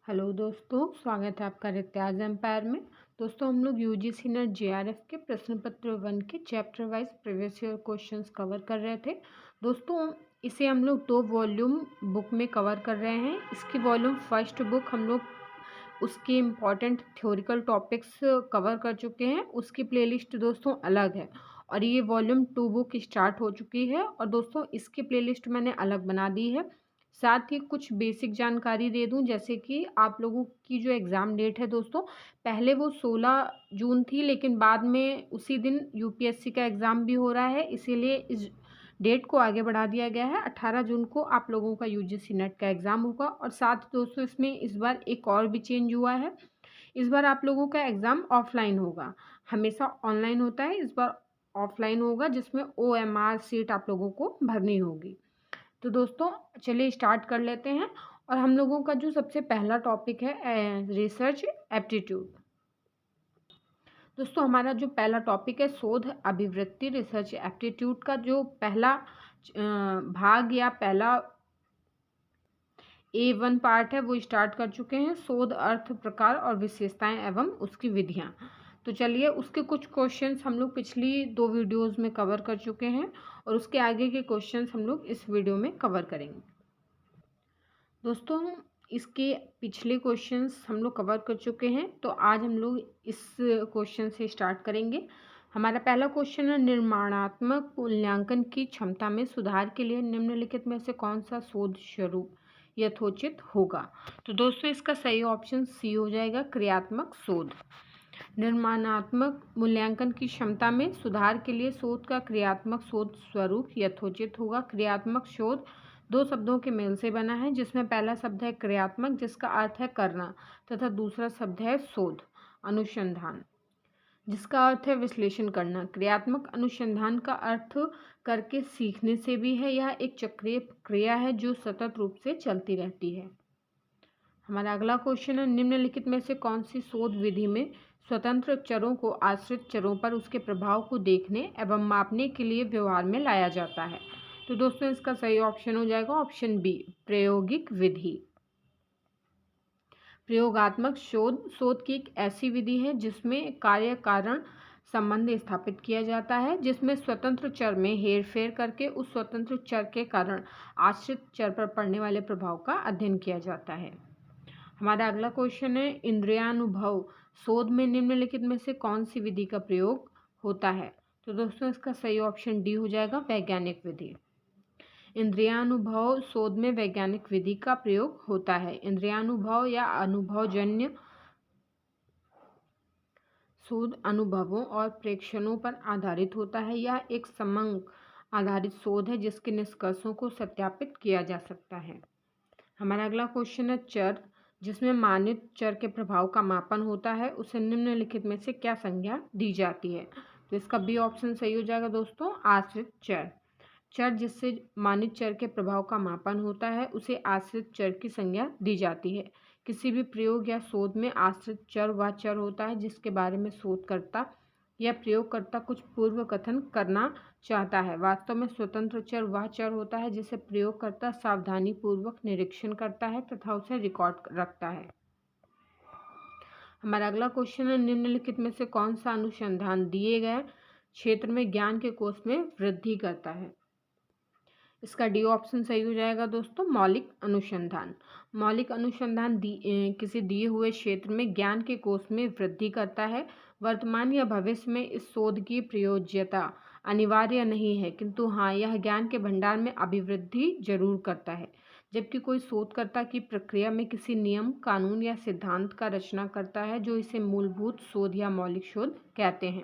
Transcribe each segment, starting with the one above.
Hello दोस्तों, स्वागत है आपका रित्याज एम्पायर में। दोस्तों, हम लोग यूजीसी नेट जेआरएफ के प्रश्न पत्र 1 के chapter wise previous year questions cover कर रहे थे। दोस्तों, इसे हम लोग 2 वॉल्यूम बुक में कवर कर रहे हैं। इसकी वॉल्यूम फर्स्ट बुक हम लोग उसके इम्पॉर्टेंट थ्योरिकल टॉपिक्स कवर कर चुके हैं। उसकी प्लेलिस्ट दोस्तों अलग है और ये वॉल्यूम 2 बुक स्टार्ट हो चुकी है और दोस्तों इसकी प्लेलिस्ट मैंने अलग बना दी है। साथ ही कुछ बेसिक जानकारी दे दूं, जैसे कि आप लोगों की जो एग्ज़ाम डेट है दोस्तों, पहले वो 16 जून थी, लेकिन बाद में उसी दिन यूपीएससी का एग्ज़ाम भी हो रहा है, इसीलिए इस डेट को आगे बढ़ा दिया गया है। 18 जून को आप लोगों का यूजीसी नेट का एग्ज़ाम होगा। और साथ ही दोस्तों इसमें इस बार एक और भी चेंज हुआ है। इस बार आप लोगों का एग्ज़ाम ऑफलाइन होगा। हमेशा ऑनलाइन होता है, इस बार ऑफलाइन होगा, जिसमें OMR सीट आप लोगों को भरनी होगी। तो दोस्तों चलिए स्टार्ट कर लेते हैं। और हम लोगों का जो सबसे पहला टॉपिक है रिसर्च एप्टीट्यूड। दोस्तों हमारा जो पहला टॉपिक है शोध अभिवृत्ति। रिसर्च एप्टीट्यूड का जो पहला भाग या पहला A1 पार्ट है वो स्टार्ट कर चुके हैं। शोध अर्थ, प्रकार और विशेषताएं एवं उसकी विधियां। तो चलिए उसके कुछ क्वेश्चंस हम लोग पिछली 2 वीडियोस में कवर कर चुके हैं और उसके आगे के क्वेश्चंस हम लोग इस वीडियो में कवर करेंगे। दोस्तों इसके पिछले क्वेश्चंस हम लोग कवर कर चुके हैं, तो आज हम लोग इस क्वेश्चन से स्टार्ट करेंगे। हमारा पहला क्वेश्चन है निर्माणात्मक मूल्यांकन की क्षमता में सुधार के लिए निम्नलिखित में से कौन सा शोध स्वरूप यथोचित होगा। तो दोस्तों इसका सही ऑप्शन सी हो जाएगा, क्रियात्मक शोध। निर्माणात्मक मूल्यांकन की क्षमता में सुधार के लिए शोध का क्रियात्मक शोध स्वरूप यथोचित होगा। क्रियात्मक शोध 2 शब्दों के मेल से बना है, जिसमें पहला शब्द है क्रियात्मक, जिसका अर्थ है करना, तथा दूसरा शब्द है शोध, अनुसंधान, जिसका अर्थ है विश्लेषण करना। क्रियात्मक अनुसंधान का अर्थ करके सीखने से भी है। यह एक चक्रीय प्रक्रिया है जो सतत रूप से चलती रहती है। हमारा अगला क्वेश्चन है निम्नलिखित में से कौन सी शोध विधि में स्वतंत्र चरों को आश्रित चरों पर उसके प्रभाव को देखने एवं मापने के लिए व्यवहार में लाया जाता है। तो दोस्तों इसका सही ऑप्शन हो जाएगा ऑप्शन बी, प्रायोगिक विधि। प्रयोगात्मक शोध की एक ऐसी विधि है जिसमें कार्य कारण संबंध स्थापित किया जाता है, जिसमें स्वतंत्र चर में हेरफेर करके उस स्वतंत्र चर के कारण आश्रित चर पर पड़ने वाले प्रभाव का अध्ययन किया जाता है। हमारा अगला क्वेश्चन है इंद्रियानुभव शोध में निम्नलिखित में से कौन सी विधि का प्रयोग होता है। तो दोस्तों इसका सही ऑप्शन डी हो जाएगा, वैज्ञानिक विधि। इंद्रियानुभव शोध में वैज्ञानिक विधि का प्रयोग होता है। इंद्रियानुभव या अनुभवजन्य शोध अनुभवों और प्रेक्षणों पर आधारित होता है। यह एक समंग आधारित शोध है जिसके निष्कर्षों को सत्यापित किया जा सकता है। हमारा अगला क्वेश्चन है चर, जिसमें मानित चर के प्रभाव का मापन होता है, उसे निम्नलिखित में से क्या संज्ञा दी जाती है। तो इसका बी ऑप्शन सही हो जाएगा दोस्तों, आश्रित चर। चर जिससे मानित चर के प्रभाव का मापन होता है उसे आश्रित चर की संज्ञा दी जाती है। किसी भी प्रयोग या शोध में आश्रित चर वह चर होता है जिसके बारे में शोधकर्ता या प्रयोगकर्ता कुछ पूर्व कथन करना चाहता है। वास्तव में स्वतंत्र चर वह चर होता है जिसे प्रयोगकर्ता सावधानीपूर्वक निरीक्षण करता है तथा उसे रिकॉर्ड रखता है। हमारा अगला क्वेश्चन है निम्नलिखित में से कौन सा अनुसंधान दिए गए क्षेत्र में ज्ञान के कोष में वृद्धि करता है। इसका डी ऑप्शन सही हो जाएगा दोस्तों, मौलिक अनुसंधान। मौलिक अनुसंधान किसी दिए हुए क्षेत्र में ज्ञान के कोष में वृद्धि करता है। वर्तमान या भविष्य में इस शोध की प्रयोज्यता अनिवार्य नहीं है, किंतु हाँ यह ज्ञान के भंडार में अभिवृद्धि जरूर करता है। जबकि कोई शोधकर्ता की प्रक्रिया में किसी नियम, कानून या सिद्धांत का रचना करता है, जो इसे मूलभूत शोध या मौलिक शोध कहते हैं।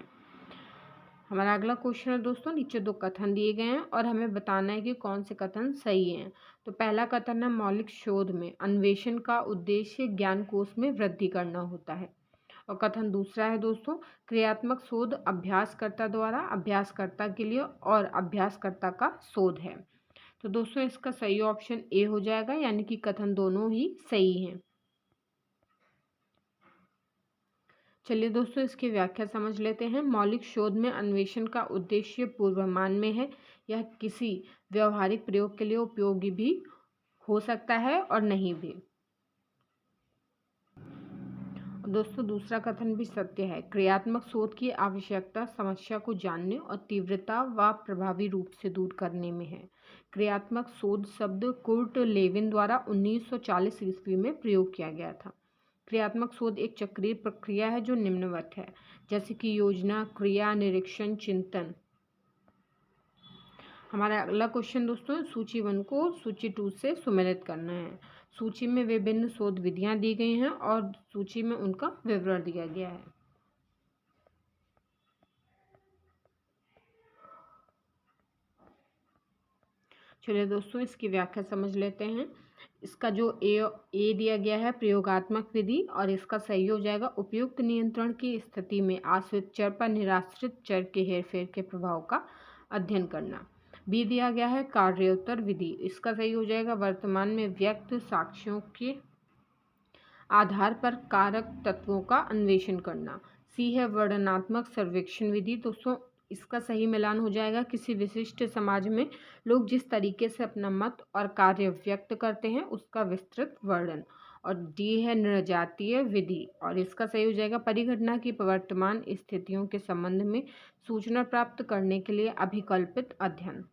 हमारा अगला क्वेश्चन है दोस्तों, नीचे 2 कथन दिए गए हैं और हमें बताना है कि कौन से कथन सही हैं। तो पहला कथन है मौलिक शोध में अन्वेषण का उद्देश्य ज्ञान कोष में वृद्धि करना होता है। और कथन दूसरा है दोस्तों, क्रियात्मक शोध अभ्यासकर्ता द्वारा अभ्यासकर्ता के लिए और अभ्यासकर्ता का शोध है। तो दोस्तों इसका सही ऑप्शन ए हो जाएगा, यानी कि कथन दोनों ही सही हैं। चलिए दोस्तों इसकी व्याख्या समझ लेते हैं। मौलिक शोध में अन्वेषण का उद्देश्य पूर्वानुमान में है। यह किसी व्यवहारिक प्रयोग के लिए उपयोगी भी हो सकता है और नहीं भी। दोस्तों दूसरा कथन भी सत्य है। क्रियात्मक शोध की आवश्यकता समस्या को जानने और तीव्रता व प्रभावी रूप से दूर करने में है। क्रियात्मक शोध शब्द कुर्ट लेविन द्वारा 1940 ईस्वी में प्रयोग किया गया था। क्रियात्मक शोध एक चक्रीय प्रक्रिया है जो निम्नवत है, जैसे कि योजना, क्रिया, निरीक्षण, चिंतन। हमारा अगला क्वेश्चन दोस्तों, सूची 1 को सूची 2 से सुमेलित करना है। सूची में विभिन्न शोध विधियां दी गई हैं और सूची में उनका विवरण दिया गया है। चलिए दोस्तों इसकी व्याख्या समझ लेते हैं। इसका जो ए दिया गया है प्रयोगात्मक विधि, और इसका सही हो जाएगा उपयुक्त नियंत्रण की स्थिति में आश्रित चर पर निराश्रित चर के हेरफेर के प्रभाव का अध्ययन करना। बी दिया गया है कार्योत्तर विधि, इसका सही हो जाएगा वर्तमान में व्यक्त साक्ष्यों के आधार पर कारक तत्वों का अन्वेषण करना। सी है वर्णनात्मक सर्वेक्षण विधि। दोस्तों इसका सही मिलान हो जाएगा किसी विशिष्ट समाज में लोग जिस तरीके से अपना मत और कार्य व्यक्त करते हैं उसका विस्तृत वर्णन। और डी है नृजातीय विधि, और इसका सही हो जाएगा परिघटना की वर्तमान स्थितियों के संबंध में सूचना प्राप्त करने के लिए अभिकल्पित अध्ययन।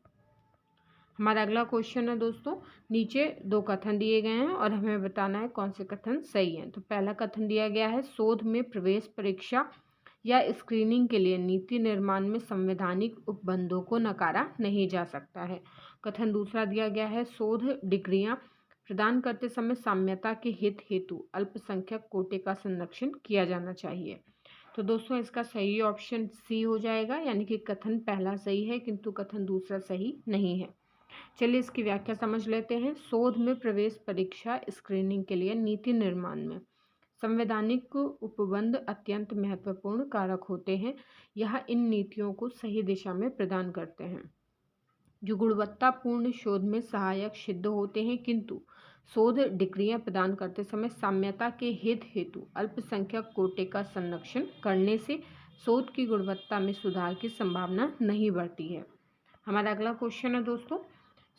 हमारा अगला क्वेश्चन है दोस्तों, नीचे 2 कथन दिए गए हैं और हमें बताना है कौन से कथन सही हैं। तो पहला कथन दिया गया है शोध में प्रवेश परीक्षा या स्क्रीनिंग के लिए नीति निर्माण में संवैधानिक उपबंधों को नकारा नहीं जा सकता है। कथन दूसरा दिया गया है शोध डिग्रियां प्रदान करते समय साम्यता के हित हेतु अल्पसंख्यक कोटे का संरक्षण किया जाना चाहिए। तो दोस्तों इसका सही ऑप्शन सी हो जाएगा, यानी कि कथन पहला सही है किंतु कथन दूसरा सही नहीं है। चलिए इसकी व्याख्या समझ लेते हैं। शोध में प्रवेश परीक्षा स्क्रीनिंग के लिए नीति निर्माण में संवैधानिक उपबंध अत्यंत महत्वपूर्ण कारक होते हैं। यह इन नीतियों को सही दिशा में प्रदान करते हैं जो गुणवत्तापूर्ण शोध में सहायक सिद्ध होते हैं, किंतु शोध डिग्रियां प्रदान करते समय साम्यता के हित हेतु अल्पसंख्यक कोटे का संरक्षण करने से शोध की गुणवत्ता में सुधार की संभावना नहीं बढ़ती है। हमारा अगला क्वेश्चन है दोस्तों,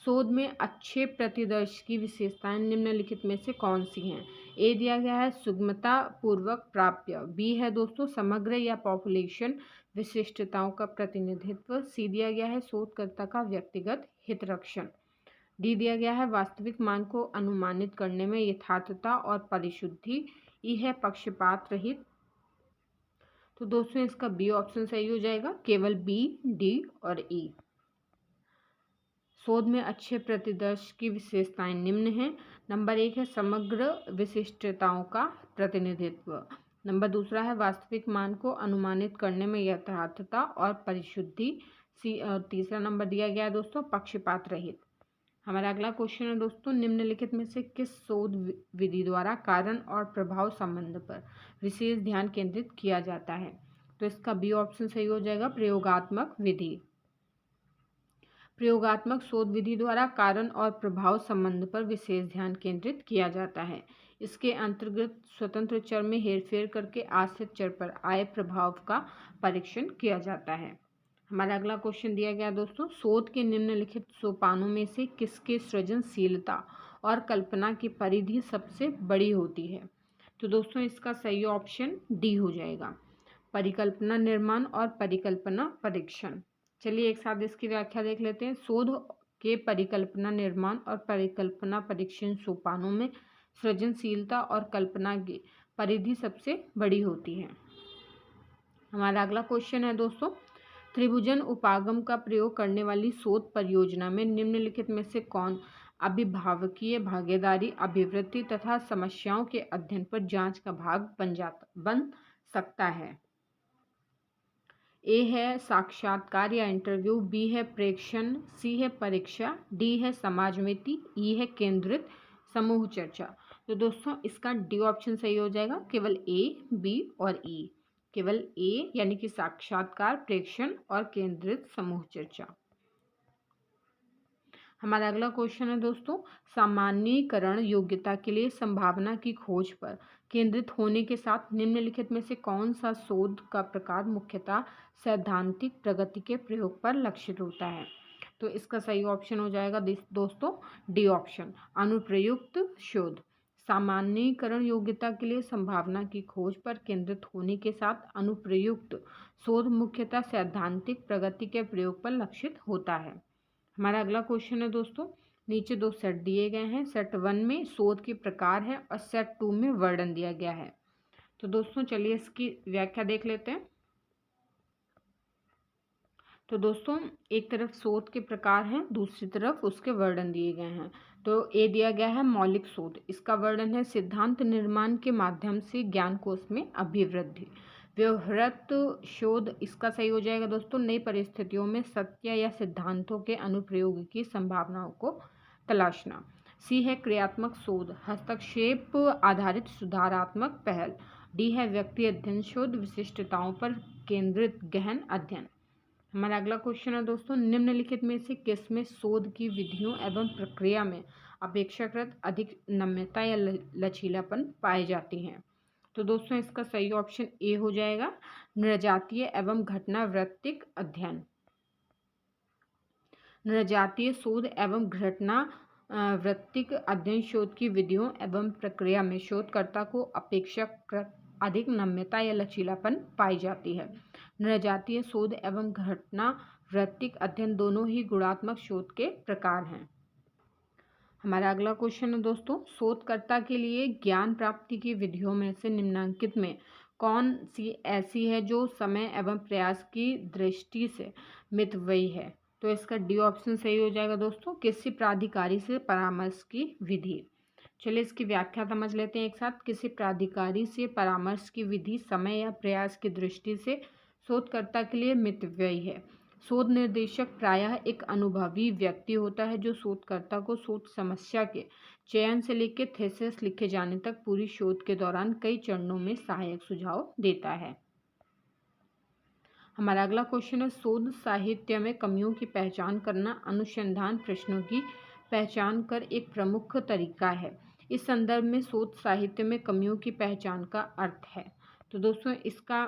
शोध में अच्छे प्रतिदर्श की विशेषताएं निम्नलिखित में से कौन सी हैं। ए दिया गया है सुगमता पूर्वक प्राप्य, बी है दोस्तों समग्र या पॉपुलेशन विशिष्टताओं का प्रतिनिधित्व, सी दिया गया है शोधकर्ता का व्यक्तिगत हितरक्षण, डी दिया गया है वास्तविक मान को अनुमानित करने में यथार्थता और परिशुद्धि, ई है पक्षपात रहित। तो दोस्तों इसका बी ऑप्शन सही हो जाएगा, केवल बी, डी और ई। शोध में अच्छे प्रतिदर्श की विशेषताएं निम्न हैं। नंबर 1 है समग्र विशिष्टताओं का प्रतिनिधित्व, नंबर दूसरा है वास्तविक मान को अनुमानित करने में यथार्थता और परिशुद्धि, तीसरा नंबर दिया गया है दोस्तों पक्षपात रहित। हमारा अगला क्वेश्चन है दोस्तों, निम्नलिखित में से किस शोध विधि द्वारा कारण और प्रभाव संबंध पर विशेष ध्यान केंद्रित किया जाता है। तो इसका बी ऑप्शन सही हो जाएगा प्रयोगात्मक विधि। प्रयोगात्मक शोध विधि द्वारा कारण और प्रभाव संबंध पर विशेष ध्यान केंद्रित किया जाता है। इसके अंतर्गत स्वतंत्र चर में हेरफेर करके आश्रित चर पर आए प्रभाव का परीक्षण किया जाता है। हमारा अगला क्वेश्चन दिया गया दोस्तों, शोध के निम्नलिखित सोपानों में से किसके सृजनशीलता और कल्पना की परिधि सबसे बड़ी होती है। तो दोस्तों इसका सही ऑप्शन डी हो जाएगा, परिकल्पना निर्माण और परिकल्पना परीक्षण। चलिए एक साथ इसकी व्याख्या देख लेते हैं। शोध के परिकल्पना निर्माण और परिकल्पना परीक्षण सोपानों में सृजनशीलता और कल्पना की परिधि सबसे बड़ी होती है। हमारा अगला क्वेश्चन है दोस्तों, त्रिभुजन उपागम का प्रयोग करने वाली शोध परियोजना में निम्नलिखित में से कौन अभिभावकीय भागीदारी, अभिवृत्ति तथा समस्याओं के अध्ययन पर जांच का भाग बन सकता है। ए है साक्षात्कार या इंटरव्यू, बी है प्रेक्षण, सी है परीक्षा, डी है समाजमिति, ई है केंद्रित समूह चर्चा। तो दोस्तों इसका डी ऑप्शन सही हो जाएगा, केवल ए, बी और ई, केवल ए यानी कि साक्षात्कार, प्रेक्षण और केंद्रित समूह चर्चा। हमारा अगला क्वेश्चन है दोस्तों, सामान्यीकरण योग्यता के लिए संभावना की खोज पर केंद्रित होने के साथ निम्नलिखित में से कौन सा शोध का प्रकार मुख्यतः सैद्धांतिक प्रगति के प्रयोग पर लक्षित होता है। तो इसका सही ऑप्शन हो जाएगा दोस्तों डी ऑप्शन, अनुप्रयुक्त शोध। सामान्यीकरण योग्यता के लिए संभावना की खोज पर केंद्रित होने के साथ अनुप्रयुक्त शोध मुख्यतः सैद्धांतिक प्रगति के प्रयोग पर लक्षित होता है। हमारा अगला क्वेश्चन है दोस्तों, नीचे दो सेट दिए गए हैं। सेट 1 में शोध के प्रकार है और सेट 2 में वर्णन दिया गया है। तो दोस्तों चलिए इसकी व्याख्या देख लेते हैं। तो दोस्तों एक तरफ शोध के प्रकार हैं, दूसरी तरफ उसके वर्णन दिए गए हैं। तो ए दिया गया है मौलिक शोध, इसका वर्णन है सिद्धांत निर्माण के माध्यम से ज्ञान कोश में अभिवृद्धि। व्यवहारत शोध, इसका सही हो जाएगा दोस्तों नई परिस्थितियों में सत्य या सिद्धांतों के अनुप्रयोग की संभावनाओं को तलाशना। सी है क्रियात्मक शोध, हस्तक्षेप आधारित सुधारात्मक पहल। डी है व्यक्ति अध्ययन शोध, विशिष्टताओं पर केंद्रित गहन अध्ययन। हमारा अगला क्वेश्चन है दोस्तों, निम्नलिखित में से किस में शोध की विधियों एवं प्रक्रिया में अपेक्षाकृत अधिक नम्यता या लचीलापन पाई जाती हैं। तो दोस्तों इसका सही ऑप्शन ए हो जाएगा नृजातीय एवं घटनावृत्तिक अध्ययन। नृजातीय शोध एवं घटना वृत्तिक अध्ययन शोध की विधियों एवं प्रक्रिया में शोधकर्ता को अपेक्षाकृत अधिक नम्यता या लचीलापन पाई जाती है। नृजातीय शोध एवं घटना वृत्तिक अध्ययन दोनों ही गुणात्मक शोध के प्रकार हैं। हमारा अगला क्वेश्चन है दोस्तों, शोधकर्ता के लिए ज्ञान प्राप्ति की विधियों में से निम्नलिखित में कौन सी ऐसी है जो समय एवं प्रयास की दृष्टि से मितव्ययी है। तो इसका डी ऑप्शन सही हो जाएगा दोस्तों किसी प्राधिकारी से परामर्श की विधि। चलिए इसकी व्याख्या समझ लेते हैं एक साथ। किसी प्राधिकारी से परामर्श की विधि समय या प्रयास की दृष्टि से शोधकर्ता के लिए मितव्ययी है। शोध निर्देशक प्रायः एक अनुभवी व्यक्ति होता है जो शोधकर्ता को शोध समस्या के चयन से लेकर थीसिस लिखे जाने तक पूरी शोध के दौरान कई चरणों में सहायक सुझाव देता है। हमारा अगला क्वेश्चन है, शोध साहित्य में कमियों की पहचान करना अनुसंधान प्रश्नों की पहचान कर एक प्रमुख तरीका है। इस संदर्भ में शोध साहित्य में कमियों की पहचान का अर्थ है। तो दोस्तों इसका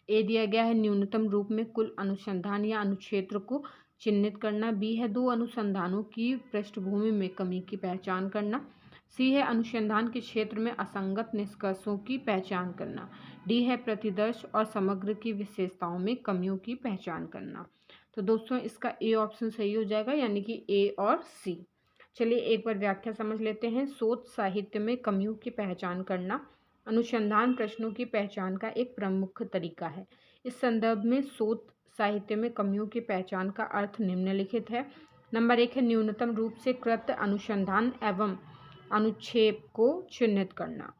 ए दिया गया है न्यूनतम रूप में कुल अनुसंधान या अनुक्षेत्र को चिन्हित करना। बी है दो अनुसंधानों की पृष्ठभूमि में कमी की पहचान करना। सी है अनुसंधान के क्षेत्र में असंगत निष्कर्षों की पहचान करना। डी है प्रतिदर्श और समग्र की विशेषताओं में कमियों की पहचान करना। तो दोस्तों इसका ए ऑप्शन सही हो जाएगा, यानी कि ए और सी। चलिए एक बार व्याख्या समझ लेते हैं। शोध साहित्य में कमियों की पहचान करना अनुसंधान प्रश्नों की पहचान का एक प्रमुख तरीका है। इस संदर्भ में शोध साहित्य में कमियों की पहचान का अर्थ निम्नलिखित है। नंबर 1 है न्यूनतम रूप से कृत अनुसंधान एवं अनुक्षेप को चिन्हित करना।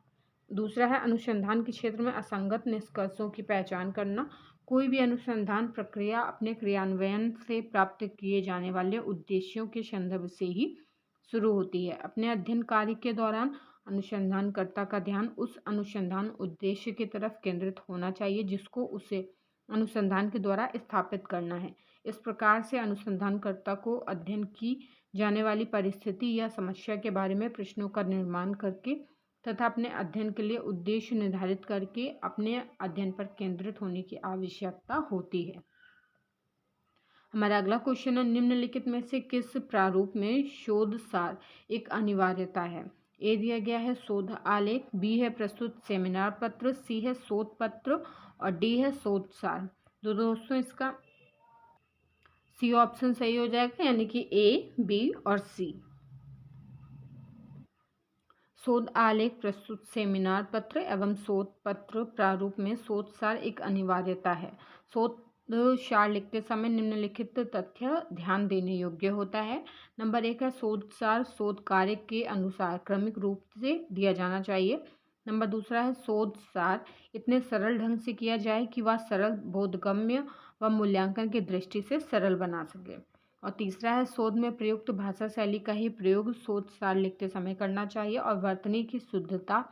दूसरा है अनुसंधान के क्षेत्र में असंगत निष्कर्षों की पहचान करना। कोई भी अनुसंधान प्रक्रिया अपने क्रियान्वयन से प्राप्त किए जाने वाले उद्देश्यों के संदर्भ से ही शुरू होती है। अपने अध्ययन कार्य के दौरान अनुसंधानकर्ता का ध्यान उस अनुसंधान उद्देश्य की तरफ केंद्रित होना चाहिए जिसको उसे अनुसंधान के द्वारा स्थापित करना है। इस प्रकार से अनुसंधानकर्ता को अध्ययन की जाने वाली परिस्थिति या समस्या के बारे में प्रश्नों का निर्माण करके तथा अपने अध्ययन के लिए उद्देश्य निर्धारित करके अपने अध्ययन पर केंद्रित होने की आवश्यकता होती है। हमारा अगला क्वेश्चन है, निम्नलिखित में से किस प्रारूप में शोध सार एक अनिवार्यता है। ए दिया गया है शोध आलेख, बी है प्रस्तुत सेमिनार पत्र, सी है शोध पत्र और डी है शोध सार। तो दोस्तों इसका सी ऑप्शन सही हो जाएगा, यानी कि ए, बी और सी। शोध आलेख, प्रस्तुत सेमिनार पत्र एवं शोध पत्र प्रारूप में शोध सार एक अनिवार्यता है। शोध सार लिखते समय निम्नलिखित तथ्य ध्यान देने योग्य होता है। नंबर 1 है शोध सार शोध कार्य के अनुसार क्रमिक रूप से दिया जाना चाहिए। नंबर दूसरा है शोध सार इतने सरल ढंग से किया जाए कि वह सरल बोधगम्य व मूल्यांकन की दृष्टि से सरल बना सके। और तीसरा है शोध में प्रयुक्त भाषा शैली का ही प्रयोग शोध सार लिखते समय करना चाहिए और वर्तनी की शुद्धता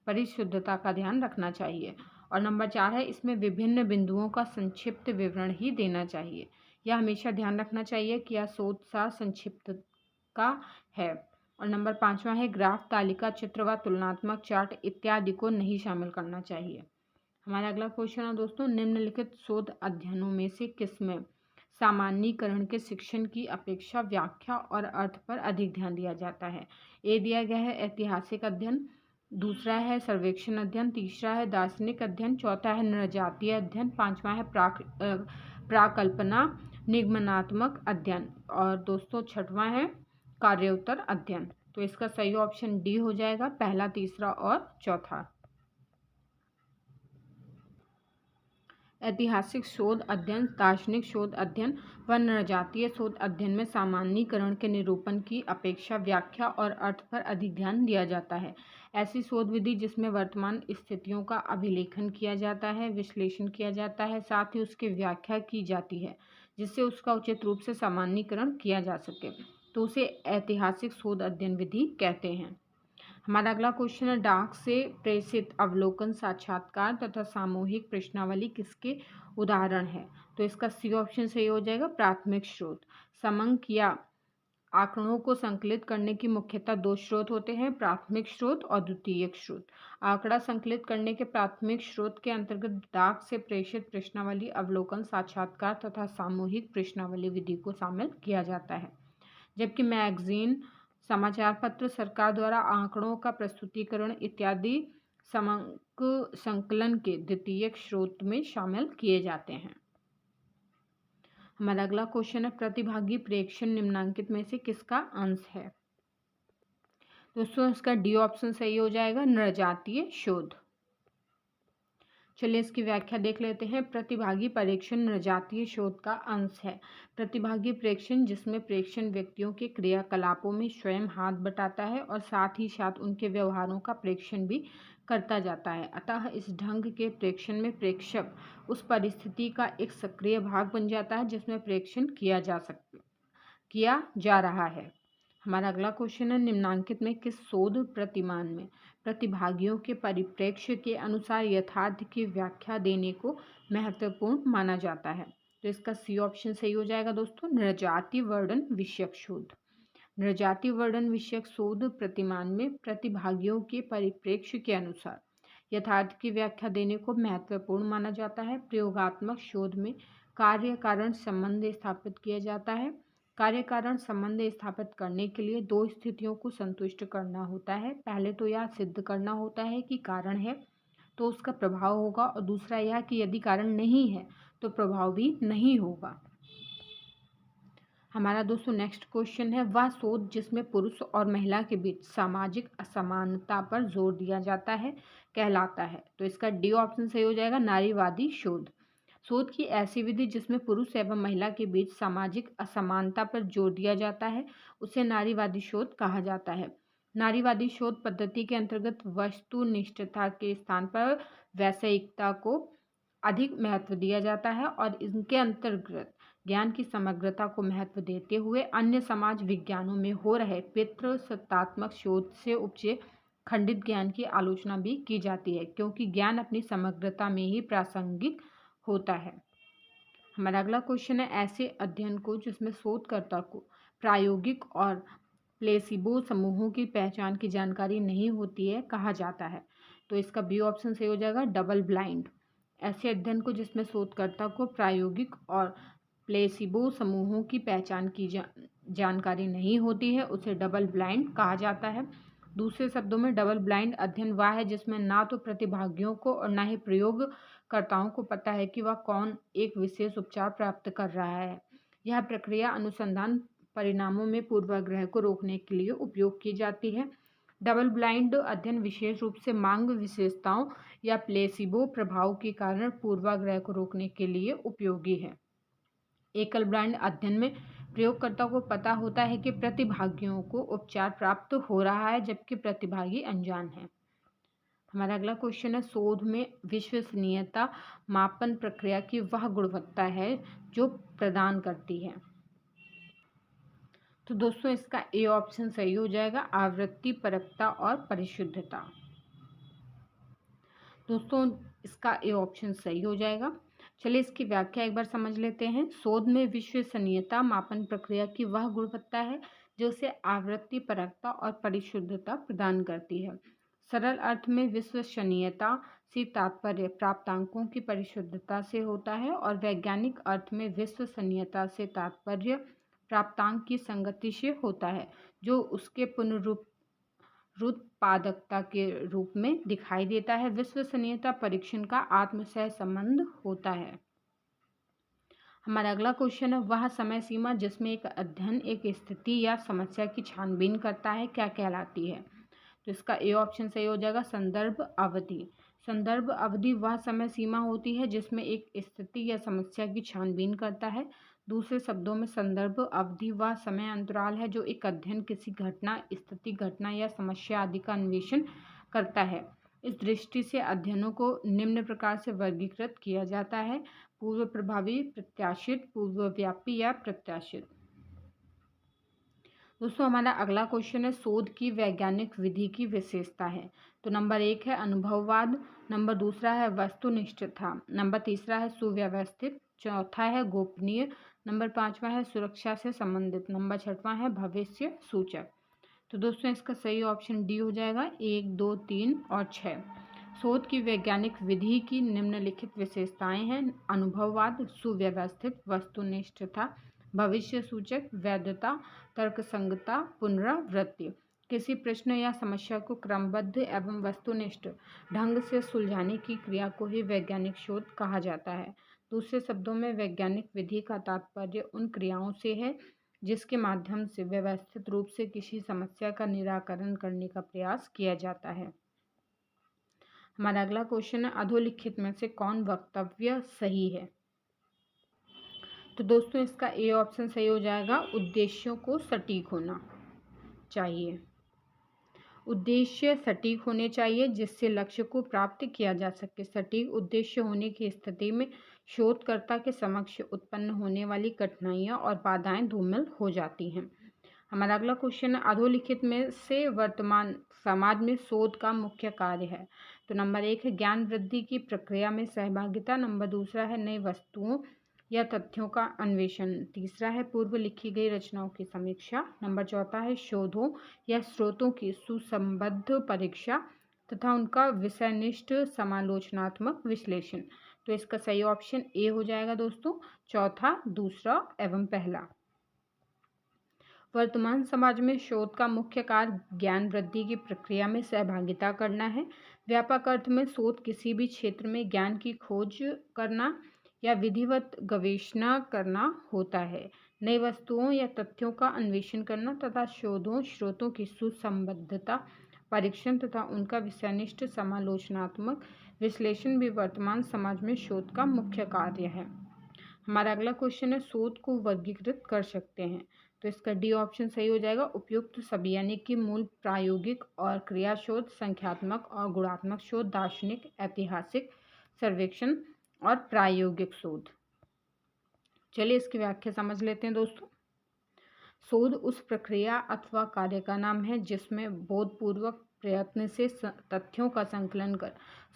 परिशुद्धता का ध्यान रखना चाहिए। और नंबर 4 है इसमें विभिन्न बिंदुओं का संक्षिप्त विवरण ही देना चाहिए। यह हमेशा ध्यान रखना चाहिए कि यह शोध सार संक्षिप्त का है। और नंबर 5वां है ग्राफ, तालिका, चित्र व तुलनात्मक चार्ट इत्यादि को नहीं शामिल करना चाहिए। हमारा अगला क्वेश्चन है दोस्तों, निम्नलिखित शोध अध्ययनों में से किसमें सामान्यीकरण के शिक्षण की अपेक्षा व्याख्या और अर्थ पर अधिक ध्यान दिया जाता है। ए दिया गया है ऐतिहासिक अध्ययन, दूसरा है सर्वेक्षण अध्ययन, तीसरा है दार्शनिक अध्ययन, चौथा है नृजातीय अध्ययन, पांचवा है प्राकल्पना निगमनात्मक अध्ययन और दोस्तों छठवां है कार्योत्तर अध्ययन। तो इसका सही ऑप्शन डी हो जाएगा, पहला, तीसरा और चौथा। ऐतिहासिक शोध अध्ययन, दार्शनिक शोध अध्ययन व नृजातीय शोध अध्ययन में सामान्यीकरण के निरूपण की अपेक्षा व्याख्या और अर्थ पर अधिक ध्यान दिया जाता है। ऐसी शोध विधि जिसमें वर्तमान स्थितियों का अभिलेखन किया जाता है, विश्लेषण किया जाता है, साथ ही उसकी व्याख्या की जाती है जिससे उसका उचित रूप से सामान्यीकरण किया जा सके, तो उसे ऐतिहासिक शोध अध्ययन विधि कहते हैं। हमारा अगला क्वेश्चन है, डाक से प्रेषित अवलोकन, साक्षात्कार तथा सामूहिक प्रश्नावली किसके उदाहरण है? तो इसका सी ऑप्शन सही हो जाएगा, प्राथमिक स्रोत। समंक या आंकड़ों को संकलित करने की मुख्यतः दो स्रोत होते हैं, प्राथमिक स्रोत और द्वितीयक स्रोत। आंकड़ा संकलित करने के प्राथमिक स्रोत के अंतर्गत डाक से प्रेषित प्रश्नावली, अवलोकन, साक्षात्कार तथा सामूहिक प्रश्नावली विधि को शामिल किया जाता है, जबकि मैगजीन, समाचार पत्र, सरकार द्वारा आंकड़ों का प्रस्तुतिकरण इत्यादि समंक संकलन के द्वितीयक स्रोत में शामिल किए जाते हैं। हमारा अगला क्वेश्चन है, प्रतिभागी प्रेक्षण निम्नांकित में से किसका अंश है? दोस्तों इसका डी ऑप्शन सही हो जाएगा, नृजातीय शोध। चलिए इसकी व्याख्या देख लेते हैं। प्रतिभागी परीक्षण नृजातीय शोध का अंश है। प्रतिभागी प्रेक्षण जिसमें प्रेक्षण व्यक्तियों के क्रियाकलापों में स्वयं हाथ बटाता है और साथ ही साथ उनके व्यवहारों का प्रेक्षण भी करता जाता है। अतः इस ढंग के प्रेक्षण में प्रेक्षक उस परिस्थिति का एक सक्रिय भाग बन जाता है जिसमें प्रेक्षण किया जा रहा है। हमारा अगला क्वेश्चन है, निम्नांकित में किस शोध प्रतिमान में प्रतिभागियों के परिप्रेक्ष्य के अनुसार यथार्थ की व्याख्या देने को महत्वपूर्ण माना जाता है? तो इसका सी ऑप्शन सही हो जाएगा दोस्तों, नृजातीय वर्णन विषयक शोध। नृजातीय वर्णन विषयक शोध प्रतिमान में प्रतिभागियों के परिप्रेक्ष्य के अनुसार यथार्थ की व्याख्या देने को महत्वपूर्ण माना जाता है। प्रयोगात्मक शोध में कार्य कारण संबंध स्थापित किया जाता है। कार्य कारण संबंध स्थापित करने के लिए दो स्थितियों को संतुष्ट करना होता है। पहले तो यह सिद्ध करना होता है कि कारण है तो उसका प्रभाव होगा, और दूसरा यह कि यदि कारण नहीं है तो प्रभाव भी नहीं होगा। हमारा दोस्तों नेक्स्ट क्वेश्चन है, वह शोध जिसमें पुरुष और महिला के बीच सामाजिक असमानता पर जोर दिया जाता है कहलाता है? तो इसका डी ऑप्शन सही हो जाएगा, नारीवादी शोध। शोध की ऐसी विधि जिसमें पुरुष एवं महिला के बीच सामाजिक असमानता पर जोर दिया जाता है उसे नारीवादी शोध कहा जाता है। नारीवादी शोध पद्धति के अंतर्गत वस्तुनिष्ठता के स्थान पर वैषयिकता को अधिक महत्व दिया जाता है और इनके अंतर्गत ज्ञान की समग्रता को महत्व देते हुए अन्य समाज विज्ञानों में हो रहे पितृसत्तात्मक शोध से उपजे खंडित ज्ञान की आलोचना भी की जाती है, क्योंकि ज्ञान अपनी समग्रता में ही प्रासंगिक होता है। हमारा अगला क्वेश्चन है, ऐसे अध्ययन को जिसमें शोधकर्ता को प्रायोगिक और प्लेसिबो समूहों की पहचान की जानकारी नहीं होती है कहा जाता है? तो इसका बी ऑप्शन सही हो जाएगा, डबल ब्लाइंड। ऐसे अध्ययन को जिसमें शोधकर्ता को प्रायोगिक और प्लेसिबो समूहों की पहचान की जानकारी नहीं होती है उसे डबल ब्लाइंड कहा जाता है। दूसरे शब्दों में डबल ब्लाइंड अध्ययन वह है जिसमें ना तो प्रतिभागियों को और ना ही प्रयोगकर्ताओं को पता है कि वह कौन एक विशेष उपचार प्राप्त कर रहा है। यह प्रक्रिया अनुसंधान परिणामों में पूर्वाग्रह को रोकने के लिए उपयोग की जाती है। डबल ब्लाइंड अध्ययन विशेष रूप से मांग विशेषताओं या प्लेसिबो प्रभाव के कारण पूर्वाग्रह को रोकने के लिए उपयोगी है। एकल ब्लाइंड अध्ययन में प्रयोगकर्ता को पता होता है कि प्रतिभागियों को उपचार प्राप्त हो रहा है जबकि प्रतिभागी अनजान है। हमारा अगला क्वेश्चन है, शोध में विश्वसनीयता मापन प्रक्रिया की वह गुणवत्ता है जो प्रदान करती है? तो दोस्तों इसका ए ऑप्शन सही हो जाएगा, आवृत्ति परकता और परिशुद्धता। दोस्तों इसका ए ऑप्शन सही हो जाएगा। चलिए इसकी व्याख्या एक बार समझ लेते हैं। शोध में विश्वसनीयता मापन प्रक्रिया की वह गुणवत्ता है जो उसे आवृत्ति परकता और परिशुद्धता प्रदान करती है। सरल अर्थ में विश्वसनीयता से तात्पर्य प्राप्तांकों की परिशुद्धता से होता है और वैज्ञानिक अर्थ में विश्वसनीयता से तात्पर्य प्राप्तांक की संगति से होता है जो उसके उत्पादकता के रूप में दिखाई देता है। विश्वसनीयता परीक्षण का आत्म सह संबंध होता है। हमारा अगला क्वेश्चन है, वह समय सीमा जिसमें एक अध्ययन एक स्थिति या समस्या की छानबीन करता है क्या कहलाती है? तो इसका ए ऑप्शन सही हो जाएगा, संदर्भ अवधि। संदर्भ अवधि वह समय सीमा होती है जिसमें एक स्थिति या समस्या की छानबीन करता है। दूसरे शब्दों में संदर्भ अवधि वह समय अंतराल है जो एक अध्ययन किसी घटना, स्थिति, घटना या समस्या आदि का अन्वेषण करता है। इस दृष्टि से अध्ययनों को निम्न प्रकार से वर्गीकृत किया जाता है: पूर्व प्रभावी, प्रत्याशित, पूर्वव्यापी या प्रत्याशित। दोस्तों हमारा अगला क्वेश्चन है, शोध की वैज्ञानिक विधि की विशेषता है। तो नंबर 1 है अनुभववाद, नंबर 2 है वस्तुनिष्ठता, नंबर 3 है सुव्यवस्थित, चौथा है गोपनीय, नंबर 5वां है सुरक्षा से संबंधित, नंबर 6वां है भविष्य सूचक। तो दोस्तों इसका सही ऑप्शन डी हो जाएगा, 1, 2, 3 और 6। शोध की वैज्ञानिक विधि की निम्नलिखित विशेषताएं हैं: अनुभववाद, सुव्यवस्थित, वस्तुनिष्ठता, भविष्य सूचक, वैधता, तर्कसंगतता, पुनरावृत्ति। किसी प्रश्न या समस्या को क्रमबद्ध एवं वस्तुनिष्ठ ढंग से सुलझाने की क्रिया को ही वैज्ञानिक शोध कहा जाता है। दूसरे शब्दों में वैज्ञानिक विधि का तात्पर्य उन क्रियाओं से है जिसके माध्यम से व्यवस्थित रूप से किसी समस्या का निराकरण करने का प्रयास किया जाता है। हमारा अगला क्वेश्चन है, अधोलिखित में से कौन वक्तव्य सही है? तो दोस्तों इसका ए ऑप्शन सही हो जाएगा, उद्देश्यों को सटीक होना चाहिए। उद्देश्य सटीक होने चाहिए जिससे लक्ष्य को प्राप्त किया जा सके। सटीक उद्देश्य होने की स्थिति में शोधकर्ता के समक्ष उत्पन्न होने वाली कठिनाइयाँ और बाधाएं धूमिल हो जाती हैं। हमारा अगला क्वेश्चन है, अधोलिखित में से वर्तमान समाज में शोध का मुख्य कार्य है। तो नंबर 1 है ज्ञान वृद्धि की प्रक्रिया में सहभागिता, नंबर 2 है नई वस्तुओं या तथ्यों का अन्वेषण, तीसरा है पूर्व लिखी गई रचनाओं की समीक्षा, नंबर 4 है शोधों या स्रोतों की सुसंबद्ध परीक्षा तथा उनका विषयनिष्ठ समालोचनात्मक विश्लेषण। तो इसका सही ऑप्शन ए हो जाएगा दोस्तों, चौथा, दूसरा एवं पहला। वर्तमान समाज में शोध का मुख्य कार्य ज्ञान वृद्धि की प्रक्रिया में सहभागिता करना है। व्यापक अर्थ में शोध किसी भी क्षेत्र में ज्ञान की खोज करना या विधिवत गवेषणा करना होता है। नई वस्तुओं या तथ्यों का अन्वेषण करना तथा शोधों स्रोतों की सुसंबद्धता परीक्षण तथा उनका विषयनिष्ठ समालोचनात्मक विश्लेषण भी वर्तमान समाज में शोध का मुख्य कार्य है। हमारा अगला क्वेश्चन है, शोध को वर्गीकृत कर सकते हैं। तो इसका डी ऑप्शन सही हो जाएगा, उपयुक्त सभी, यानी कि मूल, प्रायोगिक और क्रिया शोध, संख्यात्मक और गुणात्मक शोध, दार्शनिक, ऐतिहासिक, सर्वेक्षण और प्रायोगिक शोध। चलिए इसकी व्याख्या समझ लेते हैं दोस्तों। शोध उस प्रक्रिया अथवा कार्य का नाम है जिसमें बोधपूर्वक प्रयत्न से तथ्यों का संकलन कर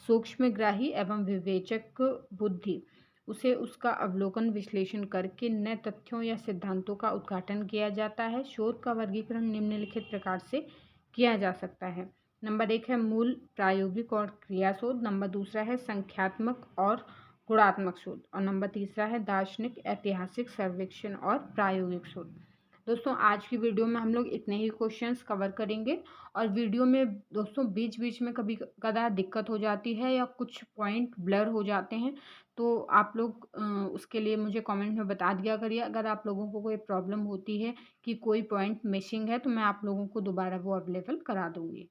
सूक्ष्मग्राही एवं विवेचक बुद्धि उसे उसका अवलोकन विश्लेषण करके नए तथ्यों या सिद्धांतों का उद्घाटन किया जाता है। शोध का वर्गीकरण निम्नलिखित प्रकार से किया जा सकता है। नंबर 1 है मूल, प्रायोगिक और क्रिया शोध, नंबर 2 है संख्यात्मक और गुणात्मक शोध, और नंबर 3 है दार्शनिक, ऐतिहासिक, सर्वेक्षण और प्रायोगिक शोध। दोस्तों आज की वीडियो में हम लोग इतने ही क्वेश्चंस कवर करेंगे, और वीडियो में दोस्तों बीच बीच में कभी कदा दिक्कत हो जाती है या कुछ पॉइंट ब्लर हो जाते हैं, तो आप लोग उसके लिए मुझे कमेंट में बता दिया करिए। अगर आप लोगों को कोई प्रॉब्लम होती है कि कोई पॉइंट मिसिंग है तो मैं आप लोगों को दोबारा वो अवेलेबल करा दूँगी।